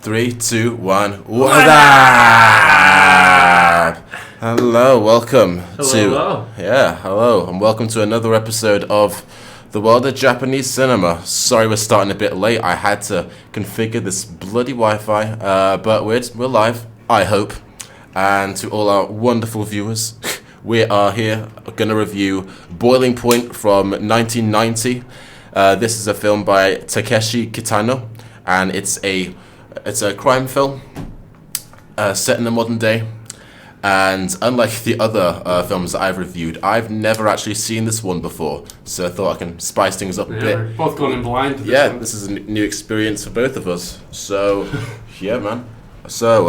Three, two, one. What up? Hello, welcome Hello. Hello, and welcome to another episode of The World of Japanese Cinema. Sorry we're starting a bit late. I had to configure this bloody Wi-Fi, but we're live, I hope. And to all our wonderful viewers, we are here going to review Boiling Point from 1990. This is a film by Takeshi Kitano, and it's a crime film set in the modern day. And unlike the other films that I've reviewed, I've never actually seen this one before, so I thought I can spice things up a bit. We're both going in blind to this one. This is a new experience for both of us. So, yeah, man. So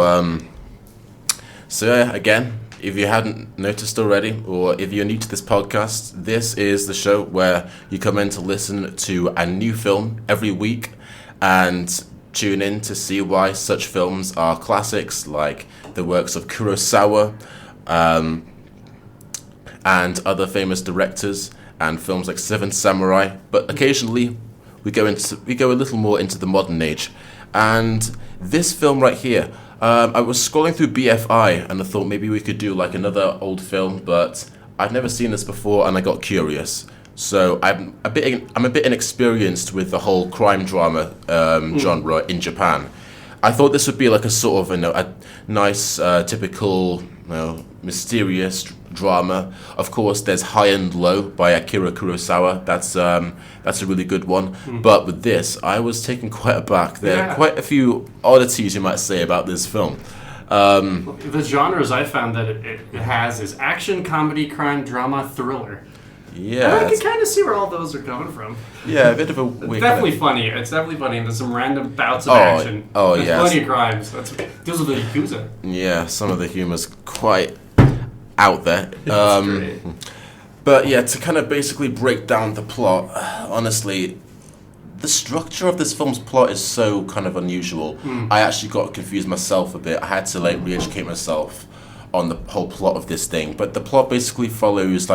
again, if you hadn't noticed already, or if you're new to this podcast, this is the show where you come in to listen to a new film every week and tune in to see why such films are classics, like the works of Kurosawa and other famous directors, and films like Seven Samurai. But occasionally, we go a little more into the modern age. And this film right here, I was scrolling through BFI and I thought maybe we could do like another old film, but I've never seen this before and I got curious. So I'm a bit inexperienced with the whole crime drama genre in Japan. I thought this would be like a sort of a nice typical mysterious drama. Of course, there's High and Low by Akira Kurosawa. That's a really good one. But with this, I was taken quite aback. There are quite a few oddities you might say about this film. The genres I found that it has is action, comedy, crime, drama, thriller. Yeah, I can kind of see where all those are coming from. Yeah, a bit of a weird. Definitely funny. It's definitely funny. And there's some random bouts of action. There's plenty of crimes. Those are the Yakuza. Yeah, some of the humor's quite out there. Great. But yeah, to kind of basically break down the plot, honestly, the structure of this film's plot is so kind of unusual. I actually got confused myself a bit. I had to re-educate myself on the whole plot of this thing. But the plot basically follows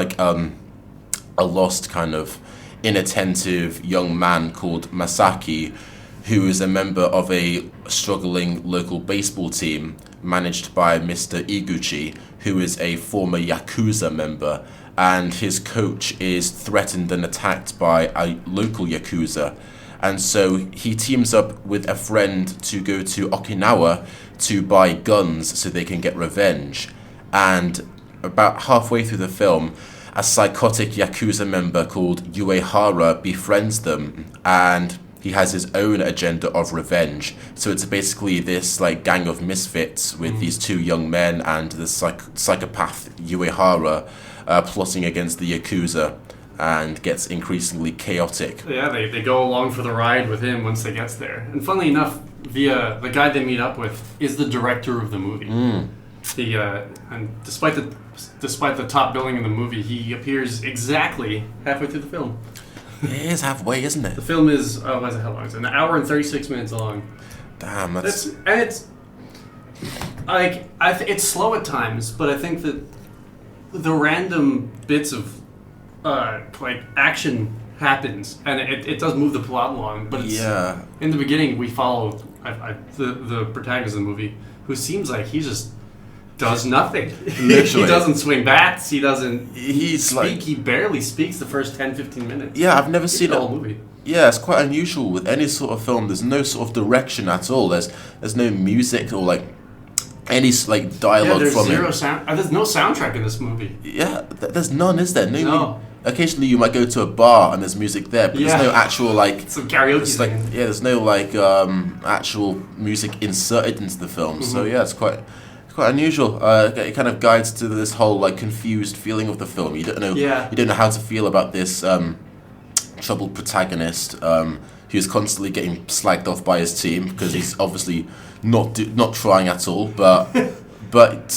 a lost kind of inattentive young man called Masaki, who is a member of a struggling local baseball team managed by Mr. Iguchi, who is a former Yakuza member, and his coach is threatened and attacked by a local Yakuza. And so he teams up with a friend to go to Okinawa to buy guns so they can get revenge. And about halfway through the film, a psychotic Yakuza member called Uehara befriends them, and he has his own agenda of revenge. So it's basically this gang of misfits with these two young men and the psychopath Uehara plotting against the Yakuza, and gets increasingly chaotic. Yeah, they go along for the ride with him once they gets there. And funnily enough, the guy they meet up with is the director of the movie. And despite the top billing in the movie, he appears exactly halfway through the film. It is halfway, isn't it? The film is how long? It's an hour and 36 minutes long. Damn, It's slow at times, but I think that the random bits of action happens, and it does move the plot along. But in the beginning, we follow the protagonist of the movie, who seems like he just does nothing. Literally. He doesn't swing bats. He doesn't He's speak. He barely speaks the first 10-15 minutes. Yeah, I've never seen the whole movie. Yeah, it's quite unusual with any sort of film. There's no sort of direction at all. There's no music or any dialogue there's from zero it. sound. There's no soundtrack in this movie. Yeah, there's none, is there? No. Occasionally you might go to a bar and there's music there, but there's no actual some karaoke. There's no actual music inserted into the film. So yeah, it's quite unusual. It kind of guides to this whole confused feeling of the film. You don't know. Yeah. You don't know how to feel about this troubled protagonist who's constantly getting slagged off by his team because he's obviously not trying at all. But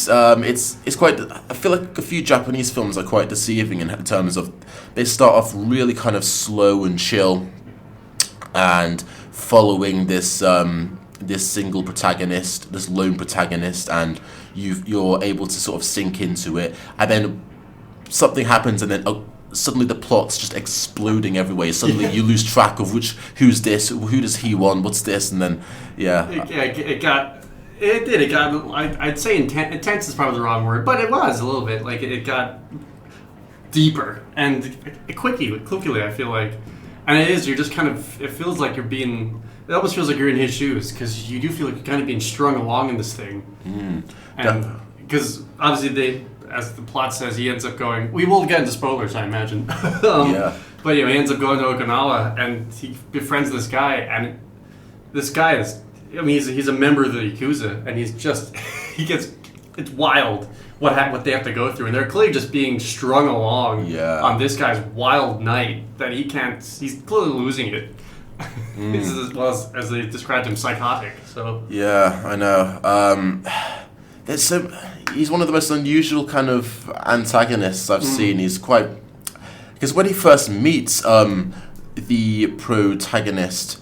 it's quite. I feel like a few Japanese films are quite deceiving in terms of they start off really kind of slow and chill, and following this single protagonist, this lone protagonist, and you're able to sort of sink into it, and then something happens, and then suddenly the plot's just exploding everywhere. Suddenly you lose track of who's this, who does he want, what's this, and then It got. I'd say intense is probably the wrong word, but it was a little bit like it got deeper and quickly. I feel like, and it is. You're just kind of. It feels like you're being. It almost feels like you're in his shoes because you do feel like you're kind of being strung along in this thing, and because obviously as the plot says, he ends up going. We will get into spoilers, I imagine. But he ends up going to Okinawa and he befriends this guy, and this guy is. I mean, he's a member of the Yakuza, and it's wild what they have to go through, and they're clearly just being strung along on this guy's wild night that he's clearly losing it. This is as they described him, psychotic. So yeah, I know. He's one of the most unusual kind of antagonists I've seen. He's quite because when he first meets the protagonist.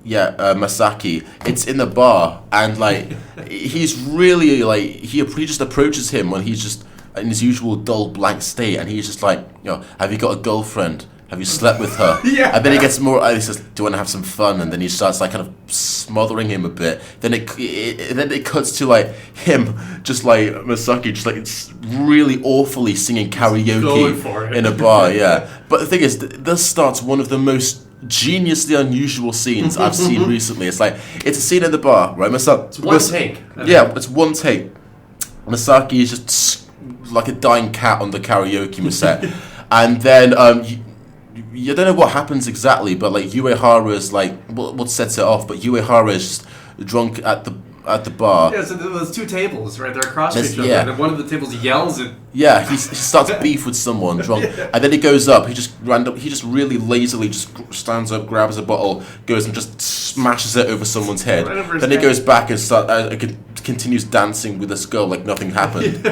Masaki. It's in the bar, and like he's really like he just approaches him when he's just in his usual dull blank state, and he's just like, have you got a girlfriend? Have you slept with her? And then he gets more. He says, "Do you want to have some fun?" And then he starts like kind of smothering him a bit. Then it cuts to like him, just like Masaki, just like it's really awfully singing karaoke in a bar. But the thing is, this starts one of the most geniusly unusual scenes I've seen recently. It's a scene in the bar, right? It's one take. It's one take. Masaki is just like a dying cat on the karaoke set, and then you don't know what happens exactly, but like Uehara is like what sets it off. But Uehara is just drunk at the bar. Yeah, so there's two tables, right? They're across from each other, and one of the tables yells at. Yeah, he starts beef with someone drunk, and then he goes up. He just really lazily just stands up, grabs a bottle, goes and just smashes it over someone's head. Then he goes back and continues dancing with this girl like nothing happened.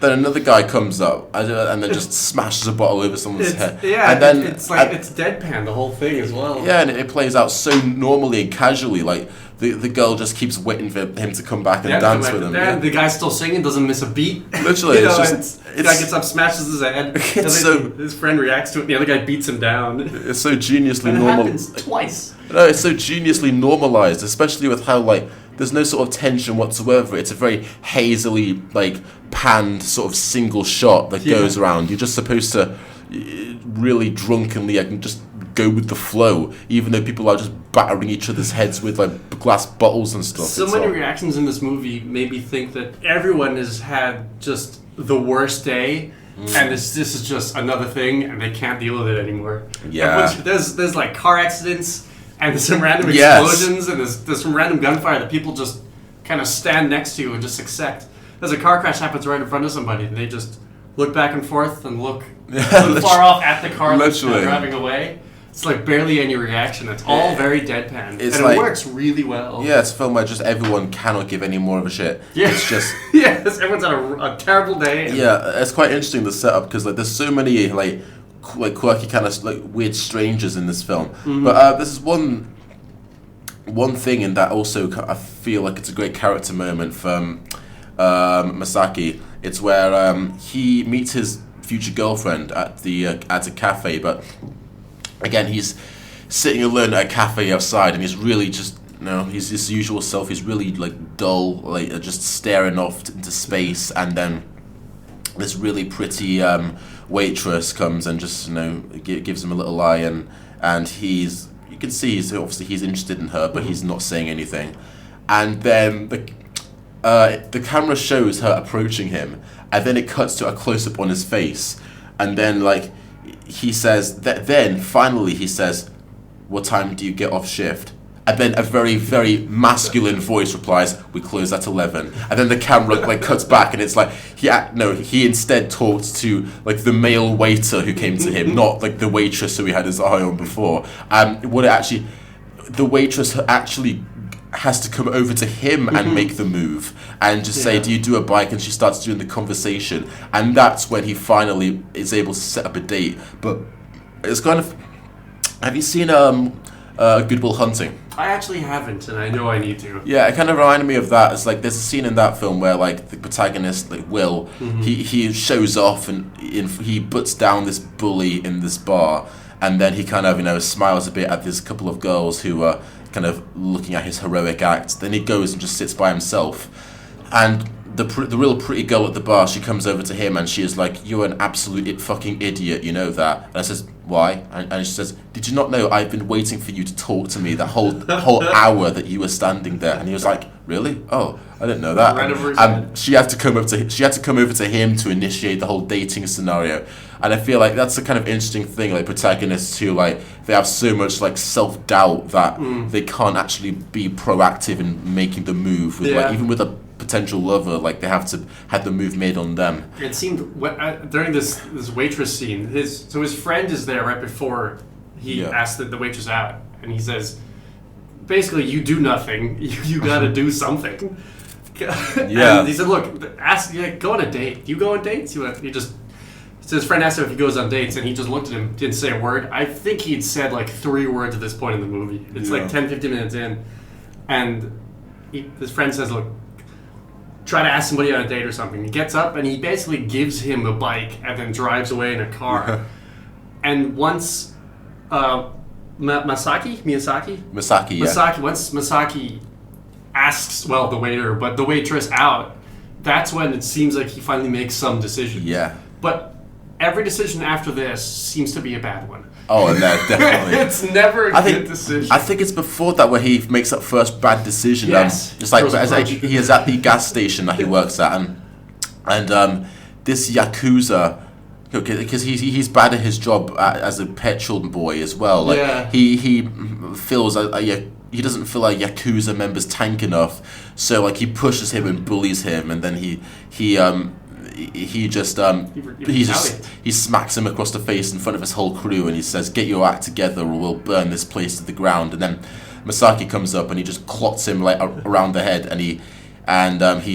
Then another guy comes up and then just smashes a bottle over someone's head. Yeah, and then it's deadpan, the whole thing as well. Yeah, and it plays out so normally and casually, like. The girl just keeps waiting for him to come back and dance with him. The guy's still singing, doesn't miss a beat. Literally, the guy gets up, smashes his head. His friend reacts to it. The other guy beats him down. It's so geniusly normal. It happens twice. No, it's so geniusly normalized, especially with how like there's no sort of tension whatsoever. It's a very hazily like panned sort of single shot that goes around. You're just supposed to really drunkenly just go with the flow, even though people are just battering each other's heads with like glass bottles and stuff. So many reactions in this movie made me think that everyone has had just the worst day, and this is just another thing, and they can't deal with it anymore. Yeah, there's like car accidents, and there's some random explosions, and there's some random gunfire that people just kind of stand next to and just accept. There's a car crash happens right in front of somebody, and they just look back and forth and look far off at the car that's driving away. It's like barely any reaction. It's all very deadpan. It works really well. Yeah, it's a film where just everyone cannot give any more of a shit. Yeah. It's just... everyone's had a terrible day. It's quite interesting, the setup, because like there's so many like quirky kind of like weird strangers in this film. Mm-hmm. But this is one thing in that also I feel like it's a great character moment from Masaki. It's where he meets his future girlfriend at a cafe, but... Again, he's sitting alone at a cafe outside, and he's really just, he's his usual self. He's really like dull, like just staring off into space. And then this really pretty waitress comes and just, gives him a little eye, and you can see he's interested in her, but he's not saying anything. And then the camera shows her approaching him, and then it cuts to a close up on his face, and then like. He says that. Then finally he says, "What time do you get off shift?" And then a very, very masculine voice replies, "We close at 11." And then the camera like cuts back, and it's like he instead talked to like the male waiter who came to him, not like the waitress who he had his eye on before. The waitress actually has to come over to him and make the move and just say, "Do you do a bike?" And she starts doing the conversation, and that's when he finally is able to set up a date. But it's kind of, have you seen Good Will Hunting. I actually haven't, and I know I need to. Yeah, it kind of reminded me of that. It's like there's a scene in that film where like the protagonist, like Will, he shows off and he butts down this bully in this bar, and then he kind of smiles a bit at this couple of girls who are kind of looking at his heroic act. Then he goes and just sits by himself, and the real pretty girl at the bar, she comes over to him and she is like, "You're an absolute fucking idiot, you know that?" And I says, "Why?" And she says, "Did you not know I've been waiting for you to talk to me the whole hour that you were standing there?" And he was like, "Really? Oh, I didn't know that." Right over his And head. she had to come over to him to initiate the whole dating scenario. And I feel like that's a kind of interesting thing, like protagonists who like they have so much like self-doubt that they can't actually be proactive in making the move with like even with a potential lover, like they have to have the move made on them. It seemed during this waitress scene, his friend is there right before he asks the waitress out, and he says, basically, "You do nothing. You got to do something." And he said, "Look, go on a date. Do you go on dates?" So his friend asked him if he goes on dates, and he just looked at him, didn't say a word. I think he'd said like 3 words at this point in the movie. It's like 10, 15 minutes in, and his friend says, "Look, try to ask somebody on a date or something." He gets up and he basically gives him a bike and then drives away in a car. And once Masaki, once Masaki asks, the waiter, but the waitress out, that's when it seems like he finally makes some decisions. Yeah. But every decision after this seems to be a bad one. Oh, no, definitely. It's never a good decision. I think it's before that where he makes that first bad decision. Yes. It's like he is at the gas station that he works at, and this Yakuza, because he's bad at his job as a petrol boy as well. Like he feels he doesn't feel like Yakuza member's tank enough, so like he pushes him and bullies him, and then he smacks him across the face in front of his whole crew, and he says, "Get your act together or we'll burn this place to the ground." And then Masaki comes up and he just clots him like around the head, and he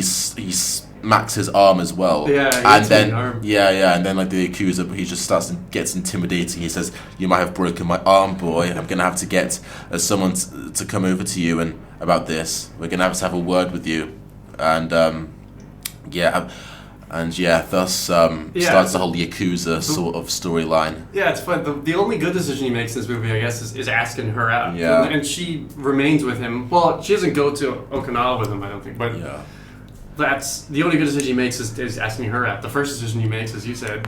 smacks his arm as well. And then like the accuser, he just gets intimidating. He says, "You might have broken my arm, boy. I'm gonna have to get someone to come over to you and about this. We're gonna have to have a word with you." And thus starts the whole Yakuza sort of storyline. Yeah, it's fun. The only good decision he makes in this movie, I guess, is asking her out. Yeah. And she remains with him. Well, she doesn't go to Okinawa with him, I don't think. But that's the only good decision he makes is asking her out. The first decision he makes, as you said,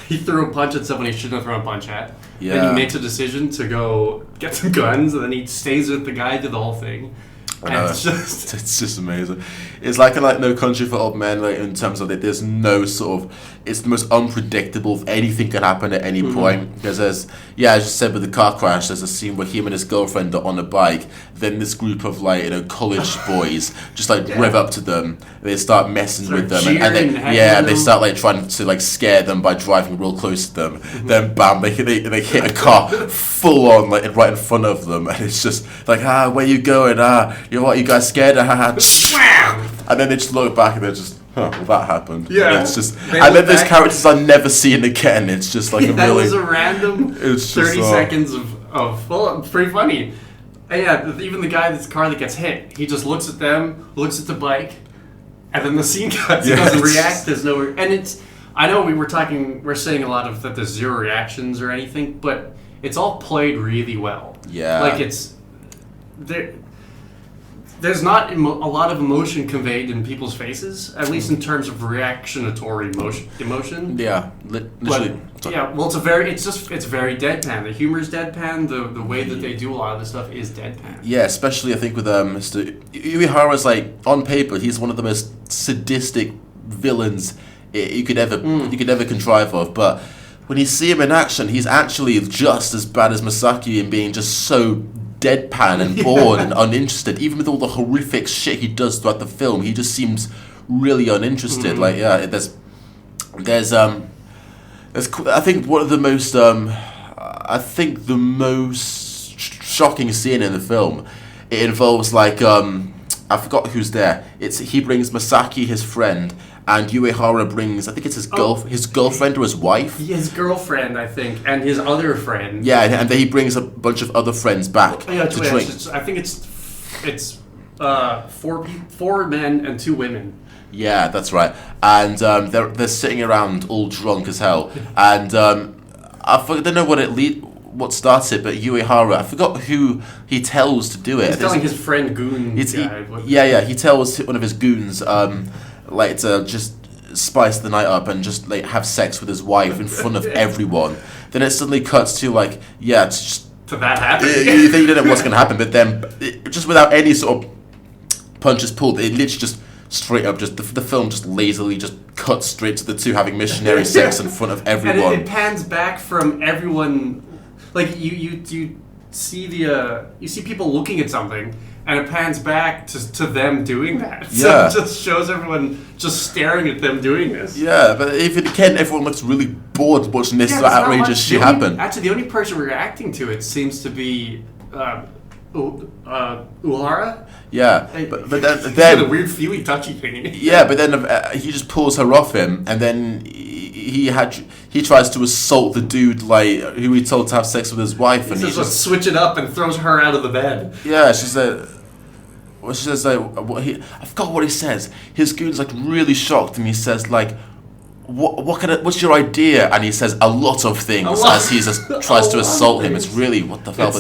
he threw a punch at someone he shouldn't have thrown a punch at. Yeah. Then he makes a decision to go get some guns, and then he stays with the guy, did the whole thing. It's just amazing. It's like No Country for Old Men, like in terms of that there's no sort of, it's the most unpredictable. Anything can happen at any point. Because as I just said with the car crash, there's a scene where him and his girlfriend are on a bike. Then this group of college boys just rev up to them. They start messing with them, and they start trying to scare them by driving real close to them. Then bam, they hit a car full on right in front of them, and it's just where you going? You guys scared? And then they just look back and they're just, well, that happened. Yeah. And it's just, and then those characters are never seen again. It's just like that was a random 30 seconds of pretty funny. And even the guy in this car that gets hit, he just looks at them, looks at the bike, and then the scene cuts. He doesn't react. There's no, and I know we're saying a lot of that there's zero reactions or anything, but it's all played really well. Yeah. There's not a lot of emotion conveyed in people's faces, at least in terms of reactionatory emotion. Yeah, literally. It's very deadpan. The humor is deadpan. The way that they do a lot of this stuff is deadpan. Yeah, especially I think with Mr. Uehara's on paper, he's one of the most sadistic villains you could ever contrive of, but when you see him in action, he's actually just as bad as Masaki in being just so deadpan and bored and uninterested. Even with all the horrific shit he does throughout the film, he just seems really uninterested. There's I think one of the most the most shocking scene in the film, it involves I forgot who's there. He brings Masaki, his friend, and Uehara brings, I think it's his girlfriend or his wife. His girlfriend, I think, and his other friend. Yeah, and then he brings a bunch of other friends back to drink. I think it's 4 men and 2 women. Yeah, that's right. And they're sitting around all drunk as hell. And I don't know what starts it, but Uehara, I forgot who he tells to do it. He's telling his friend Goon guy. He tells one of his goons to just spice the night up and just like have sex with his wife in front of everyone. Then it suddenly cuts to to that happening. You think you don't know what's going to happen, but then just without any sort of punches pulled, it literally just straight up, just the film just lazily just cuts straight to the two having missionary sex in front of everyone. And it pans back from everyone, like you see you see people looking at something, and it pans back to them doing that. So it just shows everyone just staring at them doing this. Yeah, but if it can, everyone looks really bored watching this outrageous shit happen. Actually, the only person reacting to it seems to be Uehara. Yeah, but then a weird feely touchy thing. Yeah, but then he just pulls her off him, and then he tries to assault the dude who he told to have sex with his wife, and he just switch it up and throws her out of the bed. Yeah, she says I forgot what he says. His goon's really shocked, and he says what's your idea? And he says a lot of things as he just tries to assault him. It's really what the hell.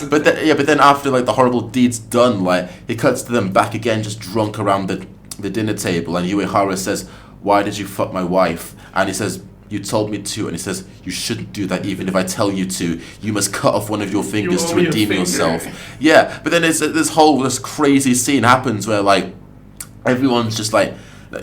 But then after the horrible deed's done, he cuts to them back again, just drunk around the dinner table, and Uehara says, "Why did you fuck my wife?" And he says, "You told me to." And he says, "You shouldn't do that even if I tell you to. You must cut off one of your fingers to redeem yourself." Yeah, but then this crazy scene happens where everyone's just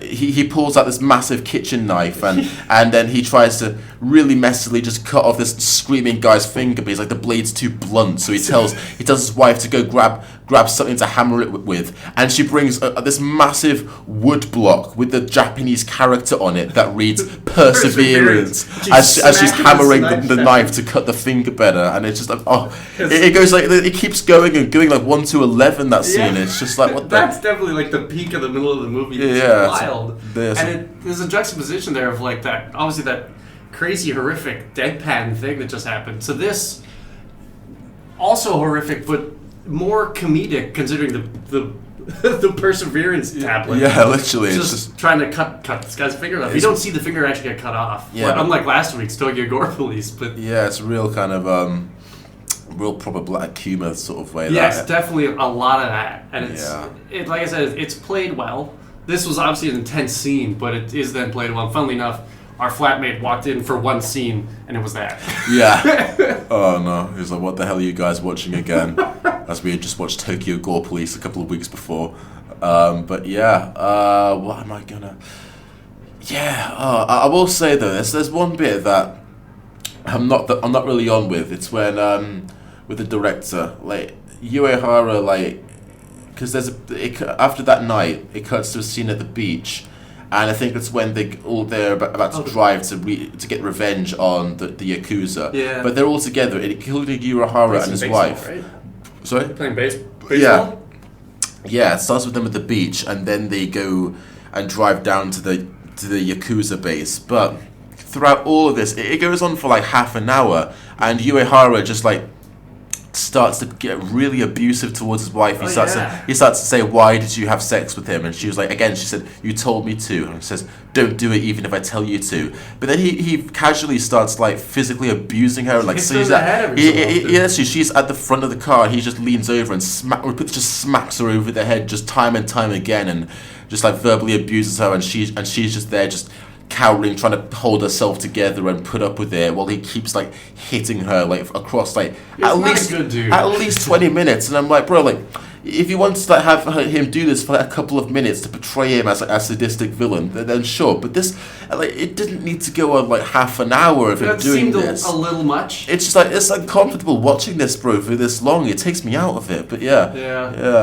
he pulls out this massive kitchen knife and then he tries to really messily just cut off this screaming guy's finger, but the blade's too blunt, so he tells his wife to go grab something to hammer it with, and she brings this massive wood block with the Japanese character on it that reads perseverance as she's hammering the knife to cut the finger better, and it's just it goes it keeps going and going 1 to 11, that scene. It's just what that's definitely the peak of the middle of the movie. Wild. And there's a juxtaposition there of that, obviously that crazy horrific deadpan thing that just happened. So this also horrific, but more comedic considering the perseverance tablet. Yeah, literally, it's just trying to cut this guy's finger off. You don't see the finger actually get cut off. Yeah, unlike last week's Tokyo Gore Police, but yeah, it's a real kind of real proper black humor sort of way. Yeah, it's definitely a lot of that, and it's like I said, it's played well. This was obviously an intense scene, but it is then played well. Funnily enough, our flatmate walked in for one scene, and it was that. Yeah. Oh no, he was like, "What the hell are you guys watching again?" As we had just watched Tokyo Gore Police a couple of weeks before. But yeah, what am I gonna? Yeah, I will say though, there's one bit that I'm not really on with. It's when with the director, Uehara, because after that night, it cuts to a scene at the beach, and I think it's when they're about to drive to get revenge on the Yakuza. Yeah. But they're all together, including Uehara and his wife. Right? Sorry? They're playing baseball? Yeah, it starts with them at the beach, and then they go and drive down to the Yakuza base. But throughout all of this, it goes on for half an hour, and Uehara just starts to get really abusive towards his wife. He starts to say, "Why did you have sex with him?" And she was she said, "You told me to." And he says, "Don't do it even if I tell you to." But then he casually starts physically abusing her, she's at the front of the car, and he just leans over and smacks her over the head just time and time again, and just verbally abuses her, and she's just there just cowering, trying to hold herself together and put up with it, while he keeps hitting her across at least 20 minutes. And I'm bro, if you want to have him do this for a couple of minutes to portray him as a sadistic villain, then sure. But this, it didn't need to go on half an hour of him doing this. That seemed a little much. It's just it's uncomfortable watching this, bro, for this long. It takes me out of it. But yeah.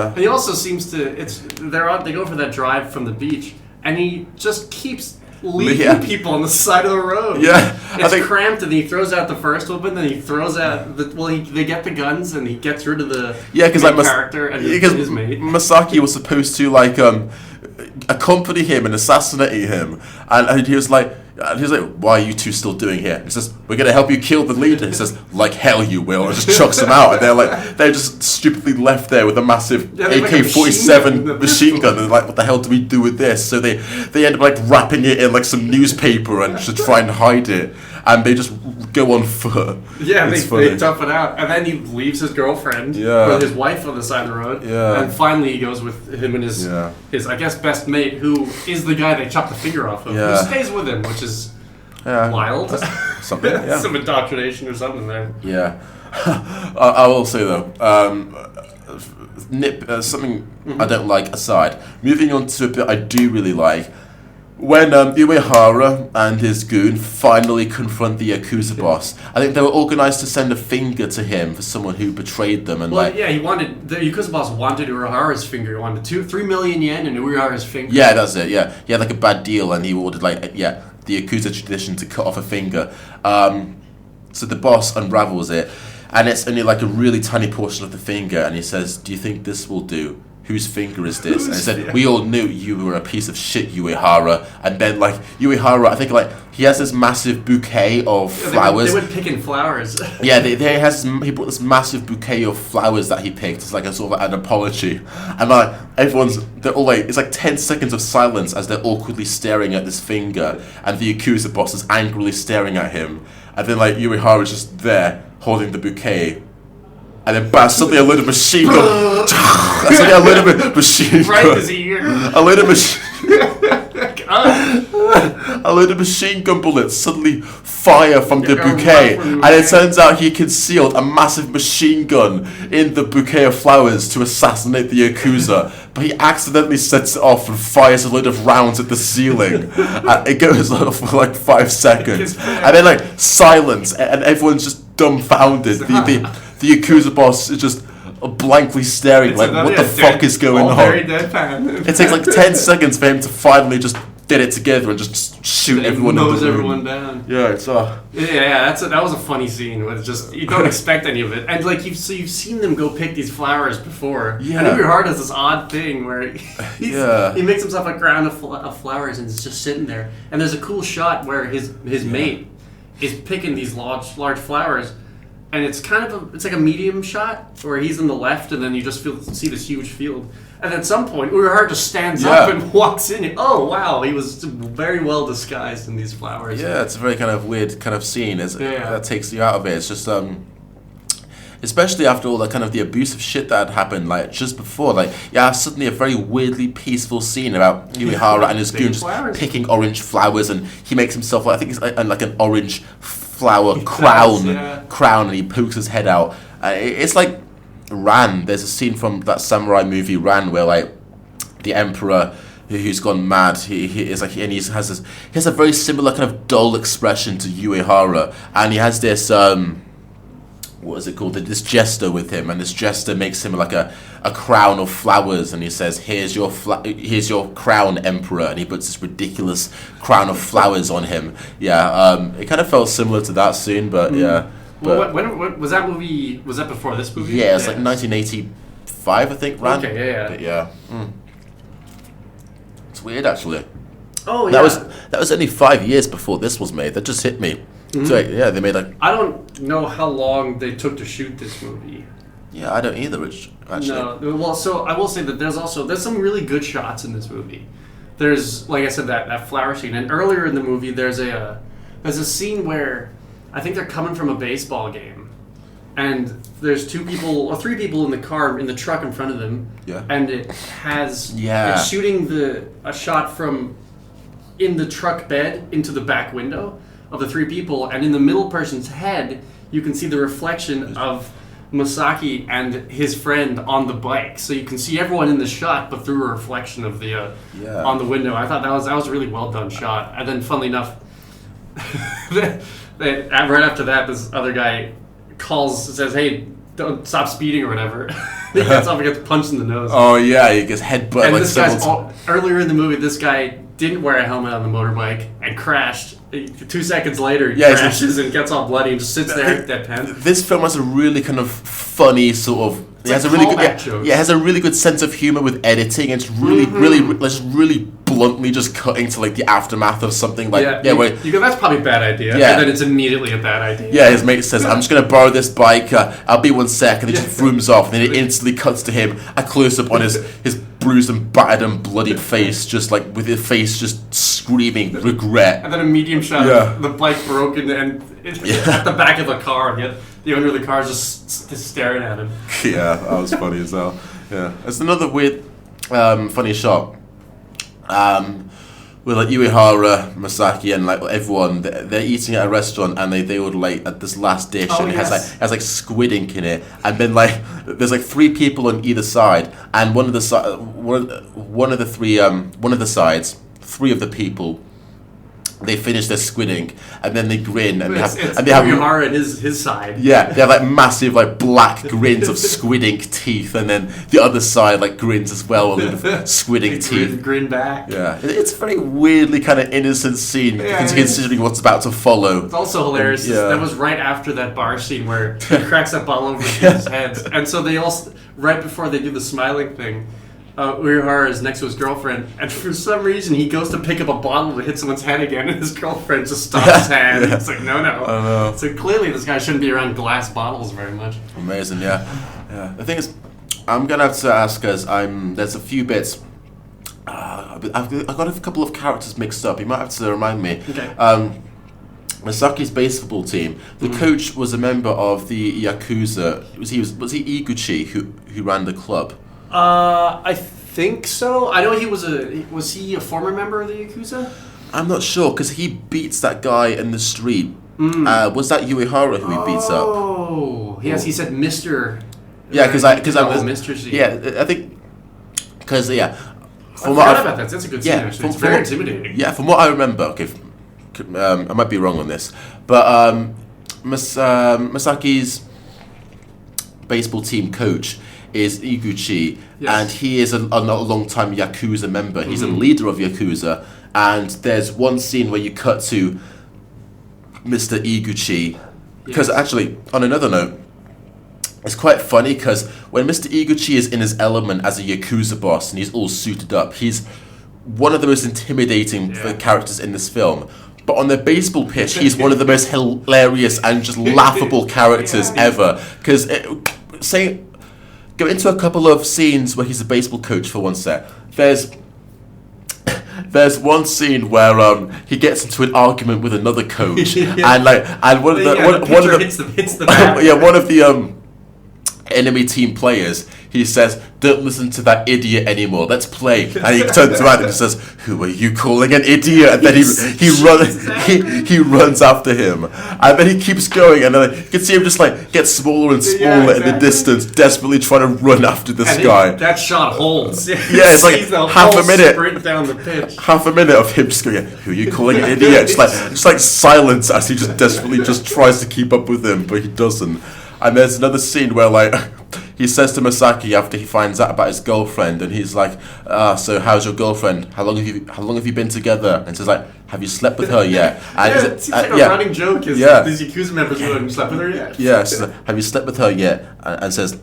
And he also seems to. They go for that drive from the beach, and he just keeps leaving people on the side of the road. Yeah, it's cramped, and he throws out the first weapon, then he throws out they get the guns, and he gets rid of the character and his mate. Masaki was supposed to accompany him and assassinating him. And he was like, why are you two still doing here? He says, we're going to help you kill the leader. He says, like hell you will. And just chucks him out. And they're just stupidly left there with a massive AK-47 machine gun. And like, what the hell do we do with this? So they end up like wrapping it in like some newspaper and just try and hide it. And they just go on foot. Yeah, they tough it out. And then he leaves his girlfriend with his wife on the side of the road. Yeah. And finally he goes with him and his I guess, best mate, who is the guy they chopped the finger off of, who stays with him, which is wild. Something, yeah. Some indoctrination or something there. Yeah. I will say, though, something I don't like aside, moving on to a bit I do really like, when Uehara and his goon finally confront the Yakuza boss, I think they were organised to send a finger to him for someone who betrayed them. And the Yakuza boss wanted Uehara's finger. He wanted 3 million yen and Uehara's finger. Yeah, that's it, yeah. He had like a bad deal and he ordered the Yakuza tradition to cut off a finger. So the boss unravels it, and it's only like a really tiny portion of the finger, and he says, do you think this will do? Whose finger is this? And he said, we all knew you were a piece of shit, Uehara. And then, like, Uehara, I think, like, he has this massive bouquet of flowers. They would pick in flowers. Yeah, he brought this massive bouquet of flowers that he picked as, like, a sort of an apology. And, like, they're all, like, it's like 10 seconds of silence as they're awkwardly staring at this finger. And the Yakuza boss is angrily staring at him. And then, like, Uehara's just there, holding the bouquet. And then suddenly a load of machine gun. Suddenly a load of machine gun. Right as ear. A load of machine gun bullets suddenly fire from the bouquet, and it turns out he concealed a massive machine gun in the bouquet of flowers to assassinate the Yakuza. But he accidentally sets it off and fires a load of rounds at the ceiling. And it goes off for like 5 seconds, and then like silence, and everyone's just dumbfounded. The Yakuza boss is just blankly staring, like, what the fuck is going on? Very deadpan. It takes like 10 seconds for him to finally just get it together and just shoot everyone in the room. Mows everyone down. Yeah, it's that was a funny scene. Where it's just, you don't expect any of it, and like you've seen them go pick these flowers before. Yeah. And Uehara does this odd thing where he makes himself a crown of flowers and it's just sitting there. And there's a cool shot where his mate is picking these large flowers. And it's kind of it's like a medium shot where he's in the left, and then you just see this huge field. And at some point, Uehara just stands up and walks in. Oh wow, he was very well disguised in these flowers. Yeah, it's a very kind of weird kind of scene. That takes you out of it. It's just especially after all the abusive shit that had happened, like just before, suddenly a very weirdly peaceful scene about Uehara and his goon just picking orange flowers, and he makes himself, I think it's like an orange flower crown, and he pokes his head out. It's like Ran. There's a scene from that samurai movie Ran where like the emperor who's gone mad, he has a very similar kind of dull expression to Uehara, and he has this what is it called? This jester with him, and this jester makes him like a crown of flowers, and he says, here's your crown, emperor, and he puts this ridiculous crown of flowers on him. It kind of felt similar to that scene, but yeah. Well, when was that movie? Was that before this movie? Yeah, it's like 1985, I think, Ran. Okay, yeah. But yeah. It's weird, actually. Oh, yeah. That was only 5 years before this was made. That just hit me. Mm-hmm. So, yeah, they made I don't know how long they took to shoot this movie. Yeah, I don't either, actually. No, well, so I will say that there's some really good shots in this movie. There's, like I said, that flower scene, and earlier in the movie there's a scene where I think they're coming from a baseball game, and there's 3 people in the car, in the truck in front of them, and it has it's shooting a shot from in the truck bed into the back window of the 3 people, and in the middle person's head you can see the reflection of Masaki and his friend on the bike, so you can see everyone in the shot, but through a reflection of the on the window. I thought that was a really well done shot. And then, funnily enough, right after that, this other guy says, "Hey, don't stop speeding" or whatever. He gets off and gets punched in the nose. Oh yeah, he gets headbutted. And this guy's earlier in the movie, this guy didn't wear a helmet on the motorbike and crashed. 2 seconds later, he crashes and gets all bloody and just sits there deadpan. This film has a really kind of funny sort of It has a really good, it has a really good sense of humor with editing. It's really, really bluntly just cutting to like the aftermath of something like where you go, that's probably a bad idea. Yeah. And then it's immediately a bad idea. Yeah, his mate says, "I'm just gonna borrow this bike. I'll be 1 sec," and he just zooms off, and then it instantly cuts to him, a close up on his bruised and battered and bloodied face, just like with his face just screaming regret. And then a medium shot of the bike broken and at the back of the car, and yet the owner of the car is just staring at him. Yeah, that was funny as well. Yeah, it's another weird, funny shot. With like Uehara, Masaki, and like everyone, they're eating at a restaurant, and they order like at this last dish, and it has like squid ink in it, and then like there's like 3 people on either side, and one of the sides, 3 of the people, they finish their squid ink, and then they grin, and they have Uehara and his side. Yeah, they have like massive like black grins of squid ink teeth, and then the other side like grins as well with squid ink teeth. Grin back. Yeah, it's a very weirdly kind of innocent scene considering what's about to follow. It's also hilarious. That was right after that bar scene where he cracks that bottle over his head, and so they all right before they do the smiling thing. Uehara is next to his girlfriend, and for some reason he goes to pick up a bottle to hit someone's head again, and his girlfriend just stops his hand. It's like, no. So clearly this guy shouldn't be around glass bottles very much. Amazing, yeah. The thing is, I'm gonna have to ask, because there's a few bits. I've got a couple of characters mixed up. You might have to remind me. Okay. Masaki's baseball team. The coach was a member of the Yakuza. Was he Iguchi who ran the club? I think so. I know was he a former member of the Yakuza? I'm not sure, because he beats that guy in the street. Was that Uehara who he beats up? Oh, yes, he said Mr. Yeah, because I was Mr. Z. Yeah, I think because I forgot about that. That's a good scene. Actually, it's very intimidating. Yeah, from what I remember. Okay, I might be wrong on this, but Masaki's baseball team coach is Iguchi, and he is a long-time Yakuza member. He's a leader of Yakuza, and there's one scene where you cut to Mr. Iguchi, because actually, on another note, it's quite funny because when Mr. Iguchi is in his element as a Yakuza boss and he's all suited up, he's one of the most intimidating characters in this film. But on the baseball pitch, he's one of the most hilarious and just laughable characters ever. Because go into a couple of scenes where he's a baseball coach for 1 sec. There's one scene where he gets into an argument with another coach, and one of the enemy team players, he says, "Don't listen to that idiot anymore. Let's play." And he turns around and he says, "Who are you calling an idiot?" And then he runs after him, and then he keeps going, and then you can see him just like get smaller and smaller in the distance, desperately trying to run after this guy. That shot holds. Yeah, it's like half a minute. Sprint down the pitch. Half a minute of him just going, "Who are you calling an idiot?" just like silence as he just desperately just tries to keep up with him, but he doesn't. And there's another scene where like he says to Masaki after he finds out about his girlfriend, and he's like, "So how's your girlfriend? How long have you been together?" And says like, "Have you slept with her yet?" And it seems like a running joke. Is these Yakuza members who haven't slept with her yet? Yeah. So have you slept with her yet? And says.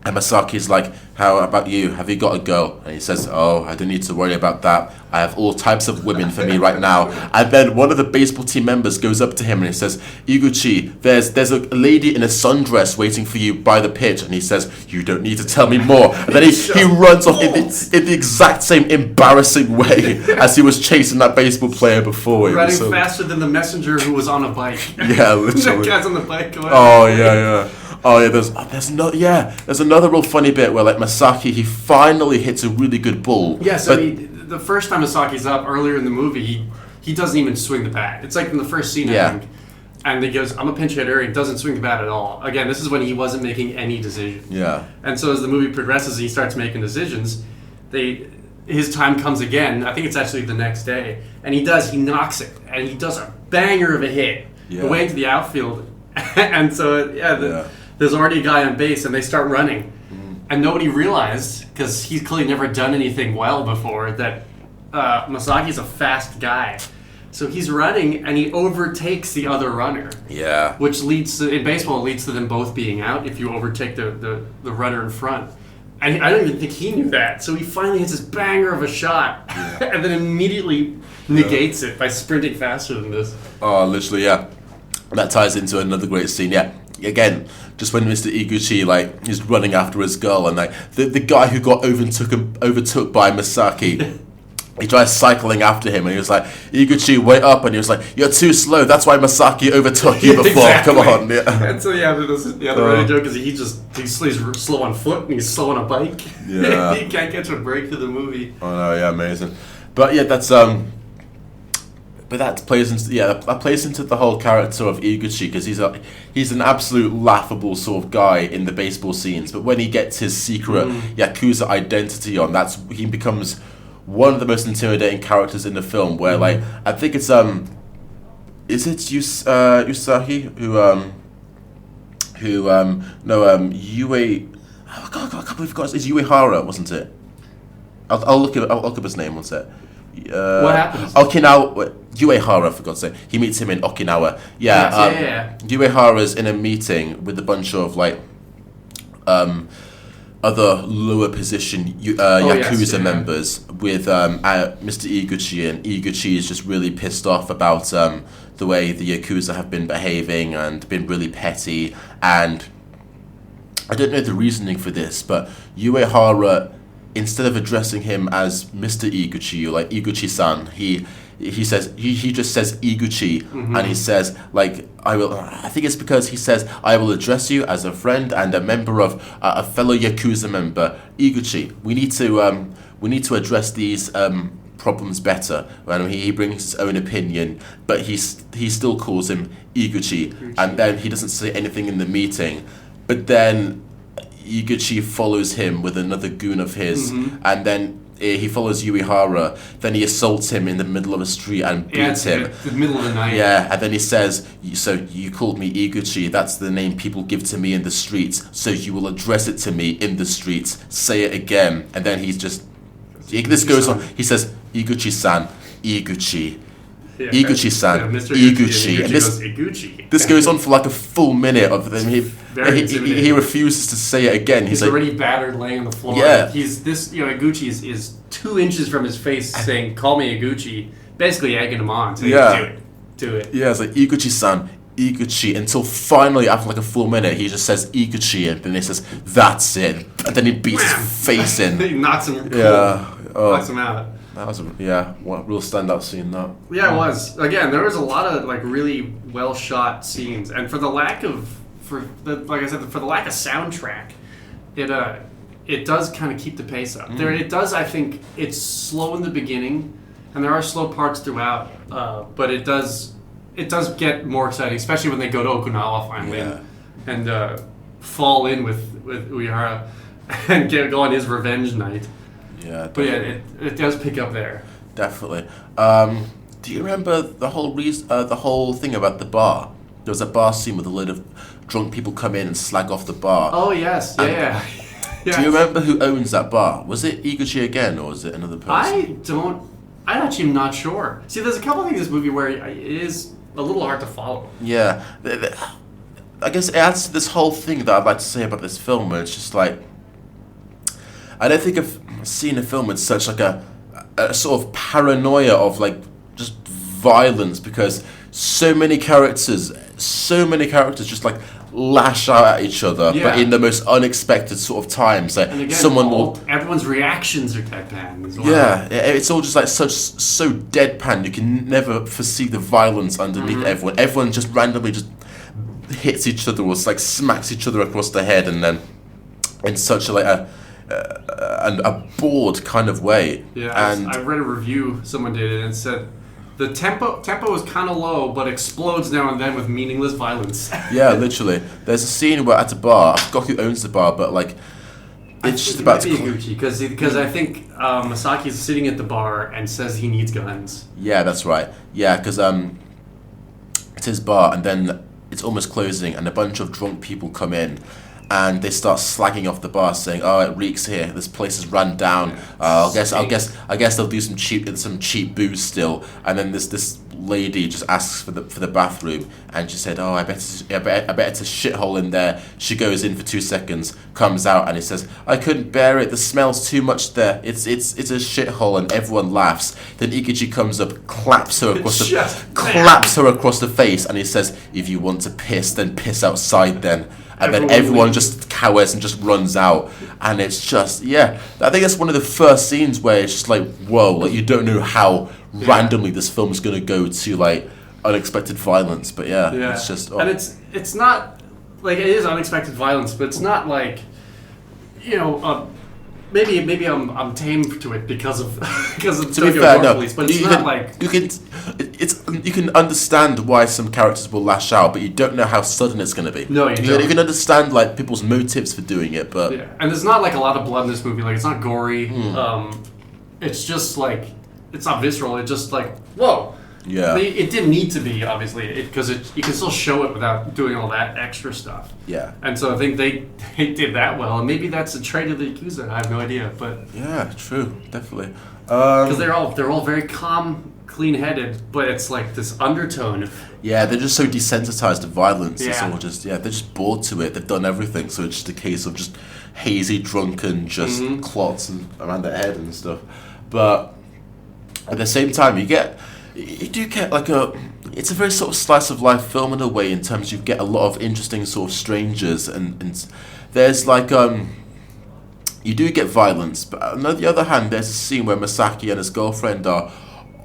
And Masaki's like, "How about you? Have you got a girl?" And he says, "Oh, I don't need to worry about that. I have all types of women for me right now." And then one of the baseball team members goes up to him and he says, "Iguchi, there's a lady in a sundress waiting for you by the pitch." And he says, "You don't need to tell me more." And then he runs off in the exact same embarrassing way as he was chasing that baseball player before. Running faster than the messenger who was on a bike. Yeah, literally. That guy's on the bike going. Oh, yeah. Oh yeah, there's another real funny bit where like Masaki, he finally hits a really good ball. Yes, but the first time Masaki's up earlier in the movie, he doesn't even swing the bat. It's like in the first scene, I think. And he goes, "I'm a pinch hitter." He doesn't swing the bat at all. Again, this is when he wasn't making any decisions. Yeah. And so as the movie progresses, he starts making decisions. His time comes again. I think it's actually the next day, and he knocks it, and he does a banger of a hit away into the outfield, and so there's already a guy on base, and they start running. And nobody realized, because he's clearly never done anything well before, that Masaki's a fast guy. So he's running and he overtakes the other runner, Yeah. which leads to, in baseball, it leads to them both being out if you overtake the runner in front. And I don't even think he knew that. So he finally hits this banger of a shot and then immediately negates it by sprinting faster than this. Oh, literally, yeah. And that ties into another great scene, yeah. Again, just when Mr. Iguchi, like, he's running after his girl, and like the guy who got overtook by Masaki, he tries cycling after him, and he was like, Iguchi, wait up, and he was like, you're too slow, that's why Masaki overtook you before, Exactly. come on. Yeah. And so, yeah, the other running joke is he's slow on foot and he's slow on a bike. Yeah. He can't catch a break through the movie. Oh no, yeah, amazing. But yeah, that's but that plays into the whole character of Iguchi, because he's an absolute laughable sort of guy in the baseball scenes. But when he gets his secret Yakuza identity on, he becomes one of the most intimidating characters in the film. Where like I think it's is it Usagi Yue? Oh God, I can't believe I forgot. It's Uehara, wasn't it? I'll look up his name. What's it? What happens? Okinawa Uehara, for God's sake. He meets him in Okinawa. Yeah. Uehara's in a meeting with a bunch of like other lower position Yakuza members with Mr. Iguchi, and Iguchi is just really pissed off about the way the Yakuza have been behaving and been really petty, and I don't know the reasoning for this, but Uehara, instead of addressing him as Mr. Iguchi or like Iguchi-san, he just says Iguchi, and he says like I think it's because he says I will address you as a friend and a member of a fellow Yakuza member, Iguchi. We need to address these problems better. And he brings his own opinion, but he still calls him Iguchi, and then he doesn't say anything in the meeting, but then Iguchi follows him with another goon of his, and then he follows Uehara, then he assaults him in the middle of a street and beats him. In the middle of the night. Yeah, and then he says, so you called me Iguchi, that's the name people give to me in the streets, so you will address it to me in the streets, say it again. And then this goes on, he says, Iguchi-san, Iguchi. Yeah, Iguchi-san, yeah, Mr. Iguchi. And And Iguchi. this goes on for like a full minute of them. Very He intimidating. refuses to say it again. He's like, already battered, laying on the floor. Yeah. Iguchi is 2 inches from his face, saying, "Call me Iguchi," basically egging him on. So Yeah. do it. Yeah, it's like Iguchi-san, Iguchi, until finally, after like a full minute, he just says Iguchi, and then he says, that's it. And then he beats his face in. He knocks him. Yeah. Knocks him out. That was what real standout scene, that. Yeah, it was. Again, there was a lot of like really well shot scenes, and for the lack of soundtrack, it does kind of keep the pace up. It does. I think it's slow in the beginning, and there are slow parts throughout, but it does get more exciting, especially when they go to Okinawa finally and fall in with Uehara and go on his revenge night. Yeah, But yeah, it does pick up there. definitely. Do you remember the whole thing about the bar? There was a bar scene with a load of drunk people come in and slag off the bar. Oh yes, yeah. Do you remember who owns that bar? Was it Iguchi again, or was it another person? I actually am not sure. See, there's a couple of things in this movie where it is a little hard to follow. Yeah. I guess it adds to this whole thing that I'd like to say about this film, where it's just like, I don't think I've seen a film with such like a sort of paranoia of like just violence, because so many characters just like lash out at each other, but in the most unexpected sort of times. Like And again, everyone's reactions are deadpan as well. Yeah, it's all just like so deadpan. You can never foresee the violence underneath everyone. Everyone just randomly just hits each other or like smacks each other across the head, and then in such a bored kind of way. Yeah, and I read a review someone did it and said the tempo is kind of low, but explodes now and then with meaningless violence. yeah, literally. There's a scene where at a bar, I forgot who owns the bar, but like it's just about to. Iguchi, because I think Masaki's sitting at the bar and says he needs guns. Yeah, that's right. Yeah, because it's his bar, and then it's almost closing, and a bunch of drunk people come in, and they start slagging off the bar, saying, "Oh, it reeks here. This place is run down. I guess they'll do some cheap booze still." And then this lady just asks for the bathroom, and she said, "Oh, I bet it's a shithole in there." She goes in for 2 seconds, comes out, and he says, "I couldn't bear it. The smell's too much there. It's a shithole," and everyone laughs. Then Ikiji comes up, claps her across the face, and he says, "If you want to piss, then piss outside then." And then everyone just cowers and just runs out. And it's just, I think that's one of the first scenes where it's just like, whoa, like you don't know how randomly this film is going to go to like unexpected violence. But it's just... And it's not, like it is unexpected violence, but it's not like, maybe I'm tame to it because of Tokyo Gore Police, but it's not like... You can understand why some characters will lash out, but you don't know how sudden it's going to be. No, you don't. You can understand like people's motives for doing it, but... Yeah. And there's not like a lot of blood in this movie. Like, it's not gory. It's just like... It's not visceral. It's just like, whoa. Yeah. It didn't need to be, obviously, because you can still show it without doing all that extra stuff. Yeah. And so I think they did that well, and maybe that's a trait of the Yakuza. I have no idea, but... Yeah, true. Definitely. Because they're all very calm, clean-headed, but it's like this undertone. Yeah, they're just so desensitized to violence. Yeah. It's all just, they're just bored to it. They've done everything, so it's just a case of just hazy, drunken, just clots around their head and stuff. But at the same time, you do get like it's a very sort of slice of life film in a way, in terms you get a lot of interesting sort of strangers, and there's like you do get violence, but on the other hand, there's a scene where Masaki and his girlfriend are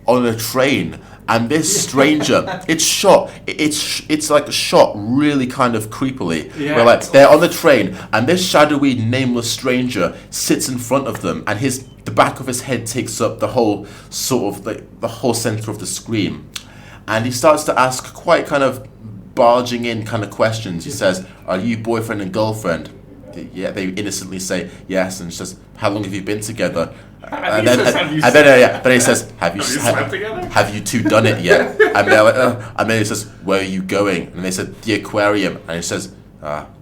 on a train, and this stranger, it's like shot really kind of creepily, where like they're on the train, and this shadowy, nameless stranger sits in front of them, and the back of his head takes up the whole sort of the whole center of the screen, and he starts to ask quite kind of barging in kind of questions. He says, "Are you boyfriend and girlfriend?" Yeah, they innocently say yes, and she says, "How long have you been together?" And then he says, "Have you slept together? Have you two done it yet?" And they're like, and then he says, "Where are you going?" And they said, "The aquarium." And he says,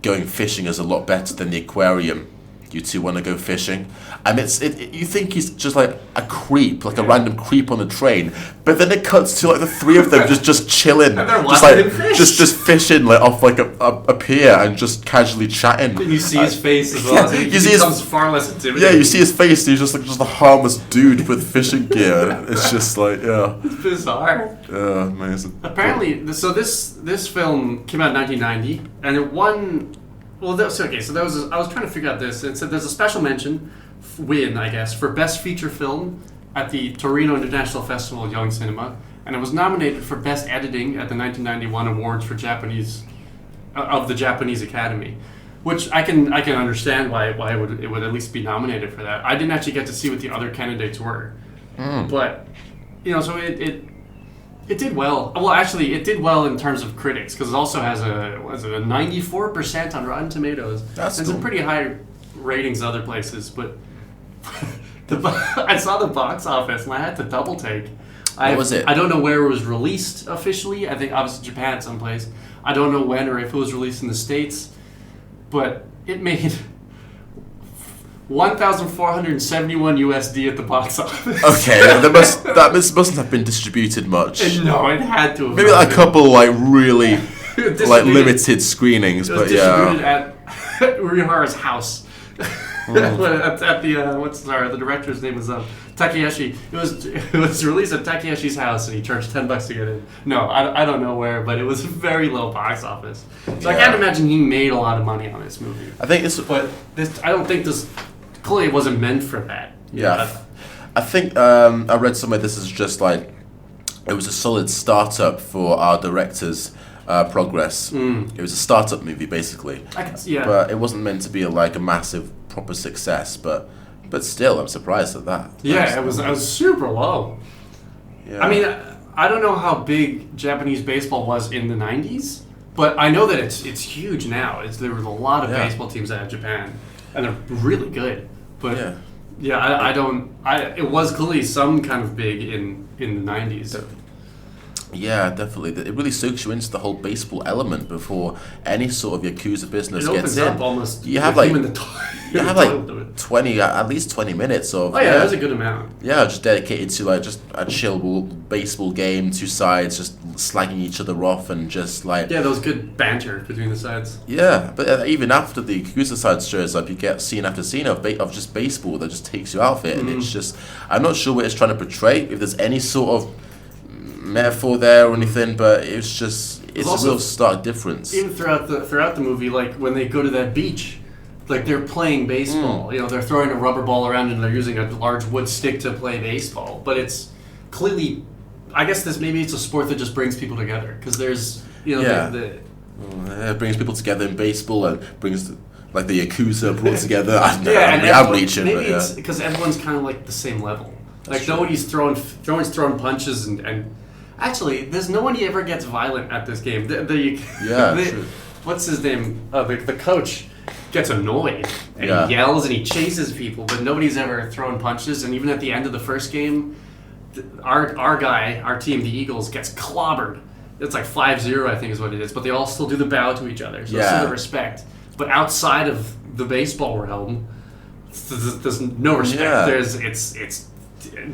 "Going fishing is a lot better than the aquarium. You two want to go fishing?" And you think he's just like a creep, like a random creep on the train, but then it cuts to like the three of them just chilling, and they're just like just fishing like off like a pier and just casually chatting. And you see his face as well. He becomes far less intimidating. Yeah, you see his face. He's just a harmless dude with fishing gear. It's just like it's bizarre. Yeah, amazing. Apparently, so this film came out in 1990, and it won. Well, I was trying to figure out this. It said there's a special mention, for Best Feature Film at the Torino International Festival of Young Cinema, and it was nominated for Best Editing at the 1991 Awards for of the Japanese Academy, which I can understand why it would at least be nominated for that. I didn't actually get to see what the other candidates were, but so it did well. Well, actually, it did well in terms of critics, because it also has a 94% on Rotten Tomatoes. That's and cool. Some pretty high ratings other places, but I saw the box office and I had to double take. What was it? I don't know where it was released officially. I think obviously Japan someplace. I don't know when or if it was released in the States, but it made $1,471 USD at the box office. Okay, that mustn't have been distributed much. No, it had to have. Maybe like a couple like really like limited screenings, it was but distributed at Urihara's house. At the director's name was Takeshi. It was released at Takeshi's house, and he charged $10 to get in. No, I don't know where, but it was a very low box office. So I can't imagine he made a lot of money on this movie. I think I don't think this. Clearly, it wasn't meant for that. Yeah, I think I read somewhere this is just like it was a solid startup for our director's progress. It was a startup movie basically. But it wasn't meant to be a massive proper success. But still, I'm surprised at that. Yeah, it was super low. Yeah. I mean, I don't know how big Japanese baseball was in the 90s, but I know that it's huge now. There was a lot of baseball teams out of Japan, and they're really good. But it was clearly some kind of big in the 90s. Yeah, definitely. It really soaks you into the whole baseball element before any sort of Yakuza business It gets opens in. up almost. You have with like him in the you have like 20, at least 20 minutes of Oh yeah, that was a good amount. yeah, just dedicated to like just a chill baseball game, two sides just slagging each other off and just like Yeah, there was good banter between the sides. yeah. But even after the Yakuza side shows up, you get scene after scene of just baseball that just takes you out of it, and it's just I'm not sure what it's trying to portray. If there's any sort of metaphor there or anything, but it's a also, real stark difference. Even throughout the movie, like when they go to that beach, like they're playing baseball. You know, they're throwing a rubber ball around and they're using a large wood stick to play baseball. But it's clearly, I guess maybe it's a sport that just brings people together because there's it brings people together in baseball and brings like the Yakuza brought together. I don't know, yeah, I'm reaching, maybe but yeah. it's because everyone's kind of like the same level. Like true. nobody's throwing punches and actually, there's no one who ever gets violent at this game. True. What's his name? The coach gets annoyed and Yeah. he yells and he chases people, but nobody's ever thrown punches. And even at the end of the first game, our team, the Eagles, gets clobbered. It's like 5-0, I think is what it is. But they all still do the bow to each other, so it's still the respect. But outside of the baseball realm, there's no respect. Yeah. It's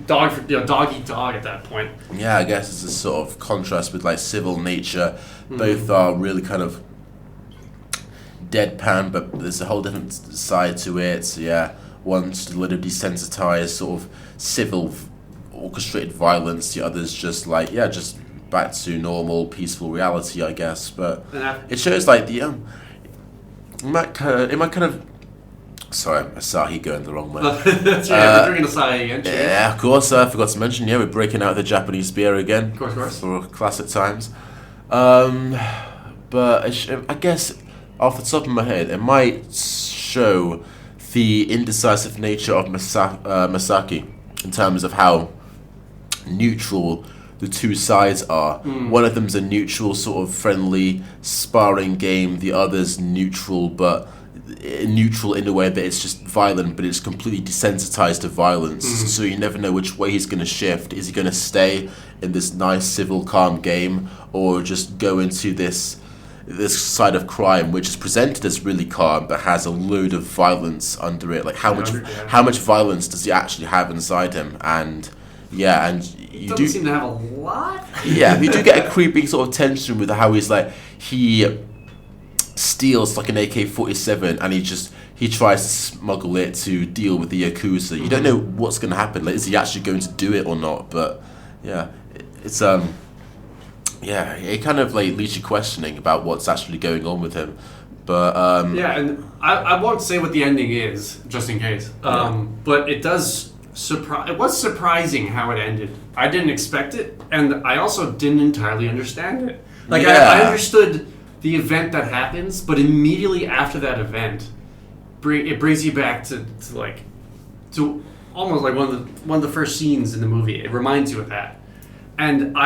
dog eat dog at that point. Yeah, I guess it's a sort of contrast with like civil nature. Both are really kind of deadpan, but there's a whole different side to it. So yeah, one's a little desensitized, sort of civil, orchestrated violence. The other's just like just back to normal, peaceful reality, I guess. But it shows like the it might kind of. Sorry, Asahi going the wrong way. We're drinking Asahi again. Cheers. Yeah, of course. I forgot to mention. Yeah, we're breaking out the Japanese beer again. Of course. For classic times. But I guess off the top of my head, it might show the indecisive nature of Masaki in terms of how neutral the two sides are. One of them's a neutral, sort of friendly sparring game. The other's neutral, but neutral in a way that it's just violent, but it's completely desensitized to violence. So you never know which way he's going to shift. Is he going to stay in this nice, civil, calm game, or just go into this side of crime, which is presented as really calm, but has a load of violence under it? Like how much violence does he actually have inside him? And yeah, and you Doesn't seem to have a lot. Yeah, you do get a creepy sort of tension with how he's like he steals like an AK-47 and he tries to smuggle it to deal with the Yakuza. You don't know what's going to happen. Like, is he actually going to do it or not? But yeah, it's it kind of like leaves you questioning about what's actually going on with him. But and I won't say what the ending is just in case. But it does it was surprising how it ended. I didn't expect it, and I also didn't entirely understand it. Like I understood the event that happens, but immediately after that event, it brings you back to almost like one of the first scenes in the movie. It reminds you of that, and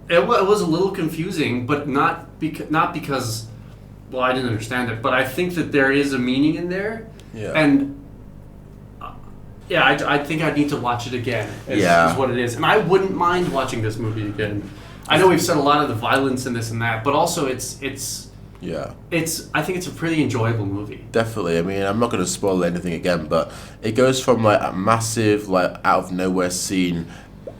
it was a little confusing, but not because I didn't understand it, but I think that there is a meaning in there, and I think I need to watch it again. Is what it is, and I wouldn't mind watching this movie again. I know we've said a lot of the violence and this and that, but also it's I think it's a pretty enjoyable movie. Definitely. I mean, I'm not going to spoil anything again, but it goes from like a massive like out of nowhere scene,